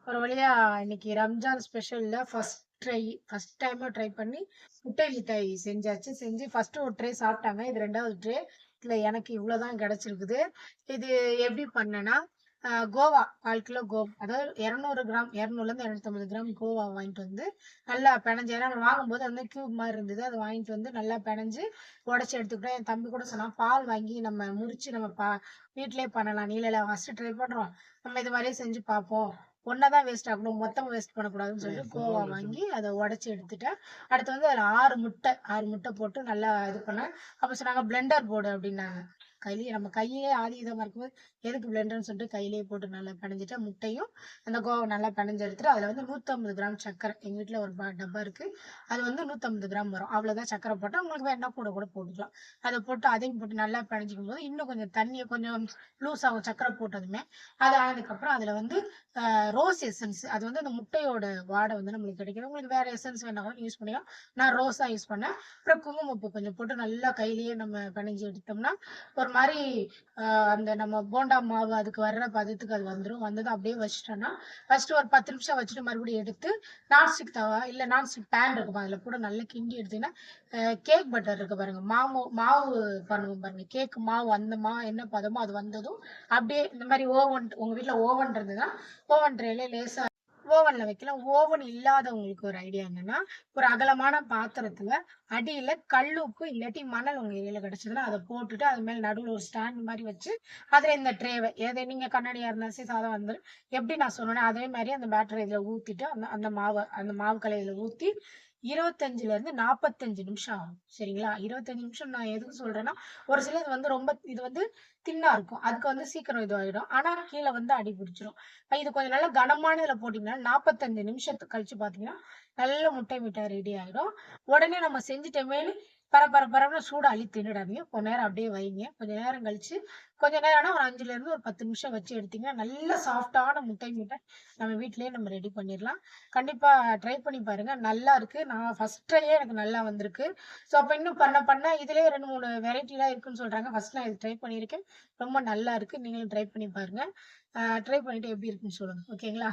ஒரு வழியா இன்னைக்கு ரம்ஜான் ஸ்பெஷல்ல ஃபர்ஸ்ட் டைமா ட்ரை பண்ணி முட்டை மிட்டாய் செஞ்சாச்சு. செஞ்சு ஃபர்ஸ்ட் ஒரு ட்ரே சாப்பிட்டாங்க. இது 2வது ட்ரே. இதுல எனக்கு இவ்வளவுதான் கிடைச்சிருக்குது. இது எப்படி பண்ணேன்னா, கோவா 1/4 கிலோ அதாவது 200 கிராம் 200லேருந்து 250 கிராம் கோவா வாங்கிட்டு வந்து நல்லா பெனஞ்சு, ஏன்னா நம்ம வாங்கும்போது அது வந்து கியூப் மாதிரி இருந்தது. அதை வாங்கிட்டு வந்து நல்லா பெனஞ்சு உடச்சி எடுத்துக்கிட்டேன். என் தம்பி கூட சொன்னான், பால் வாங்கி நம்ம முறிச்சு நம்ம வீட்டிலேயே பண்ணலாம். நீ இல்ல ஃபர்ஸ்ட் ட்ரை பண்றோம், நம்ம இது மாதிரியே செஞ்சு பார்ப்போம். ஒன்னதான் வேஸ்ட் ஆகணும், மொத்தமா வேஸ்ட் பண்ணக்கூடாதுன்னு சொல்லிட்டு கோவா வாங்கி அதை உடைச்சி எடுத்துட்டேன். அடுத்து வந்து அதில் 6 முட்டை போட்டு நல்லா இது பண்ணேன். அப்போ சொன்னாங்க பிளெண்டர் போர்டு அப்படின்னாங்க. கையிலேயே நம்ம கையே ஆதி இதமாக இருக்கும்போது எதுக்கு பிளெண்டர்னு சொல்லிட்டு கையிலேயே போட்டு நல்லா பிணைஞ்சிட்டு முட்டையும் அந்த கோவா நல்லா பிணைஞ்சு எடுத்துட்டு அதில் வந்து 150 கிராம் சர்க்கரை, எங்கள் வீட்டில் ஒரு டப்பா இருக்கு, அது வந்து 150 கிராம் வரும். அவ்வளோதான் சர்க்கரை போட்டால் உங்களுக்கு வேணா கூட கூட போட்டுக்கலாம். அதை போட்டு அதையும் போட்டு நல்லா பிணைஞ்சிக்கும் போது இன்னும் கொஞ்சம் தண்ணியை கொஞ்சம் லூஸ் ஆகும் சர்க்கரை போட்டதுமே. அது ஆனதுக்கப்புறம் அதில் வந்து ரோஸ் எசன்ஸ், அது வந்து அந்த முட்டையோட வாடை வந்து நம்மளுக்கு கிடைக்கும். உங்களுக்கு வேற எசன்ஸ் வேணா கூட யூஸ் பண்ணிக்கலாம். நான் ரோஸா யூஸ் பண்ணேன். அப்புறம் குங்குமப்பூ கொஞ்சம் போட்டு நல்லா கையிலேயே நம்ம பிணைஞ்சு எடுத்தோம்னா ஒரு மாதிரி அந்த நம்ம போண்டா மாவு அதுக்கு வர்ற பதத்துக்கு அது வந்துடும். வந்ததும் அப்படியே வச்சுட்டோம்னா ஃபர்ஸ்ட் ஒரு 10 நிமிஷம் வச்சுட்டு மறுபடியும் எடுத்து நான்ஸ்டிக் தவா இல்லை நான்ஸ்டிக் பேன் இருக்கும், அதில் கூட நல்லா கிண்டி எடுத்தீங்கன்னா கேக் பட்டர் இருக்கு பாருங்க, மாவு பண்ணுவோம் பாருங்க, கேக் மாவு, அந்த என்ன பதமோ அது வந்ததும் அப்படியே இந்த மாதிரி ஓவன், உங்க வீட்டுல ஓவன் இருந்ததுன்னா ஓவன் ட்ரேல லேசா ஓவன்ல வைக்கலாம். ஓவன் இல்லாதவங்களுக்கு ஒரு ஐடியா என்னன்னா, ஒரு அகலமான பாத்திரத்துல அடியில கல்லுப்பு இல்லாட்டி மணல் உங்க ஏரியால கிடைச்சதுன்னா அதை போட்டுட்டு அது மேல நடுவில் ஒரு ஸ்டாண்ட் மாதிரி வச்சு அதுல இந்த ட்ரேவை, எதை நீங்க கண்ணாடியா இருந்தாலும் சரி சாதம் வந்து எப்படி நான் சொன்னேன் அதே மாதிரி அந்த பேட்டரி இதுல ஊத்திட்டு அந்த மாவு கலையில ஊத்தி 25ல இருந்து 45 நிமிஷம் ஆகும். சரிங்களா? 25 நிமிஷம் நான் எதுக்கு சொல்றேன்னா, ஒரு சிலது வந்து ரொம்ப இது வந்து தின்னா இருக்கும், அதுக்கு வந்து சீக்கிரம் இதுவாயிடும். ஆனா கீழே வந்து அடி பிடிச்சிரும். இது கொஞ்சம் நல்லா கனமானதுல போட்டீங்கன்னா 45 நிமிஷத்துக்கு கழிச்சு பாத்தீங்கன்னா நல்ல முட்டை மிட்டாய் ரெடி ஆயிடும். உடனே நம்ம செஞ்சுட்டோமேனு பரபரன்னு சூடு அள்ளி தின்னுடாதீங்க. கொஞ்ச நேரம் அப்படியே வைங்க. கொஞ்ச நேரம் கழிச்சு கொஞ்ச நேரம்னா ஒரு 5ல இருந்து ஒரு 10 நிமிஷம் வச்சு எடுத்தீங்கன்னா நல்ல சாஃப்டான முட்டை மிட்டாய் நம்ம வீட்டிலேயே நம்ம ரெடி பண்ணிடலாம். கண்டிப்பா ட்ரை பண்ணி பாருங்க. நல்லா இருக்கு. நான் ஃபர்ஸ்ட் ட்ரையே எனக்கு நல்லா வந்திருக்கு. ஸோ அப்ப இன்னும் பண்ண பண்ண இதுலயே 2, 3 வெரைட்டிலாம் இருக்குன்னு சொல்றாங்க. ஃபர்ஸ்ட் நான் இது ட்ரை பண்ணியிருக்கேன். ரொம்ப நல்லா இருக்கு. நீங்களும் ட்ரை பண்ணி பாருங்க. ட்ரை பண்ணிட்டு எப்படி இருக்குன்னு சொல்லுங்க. ஓகேங்களா?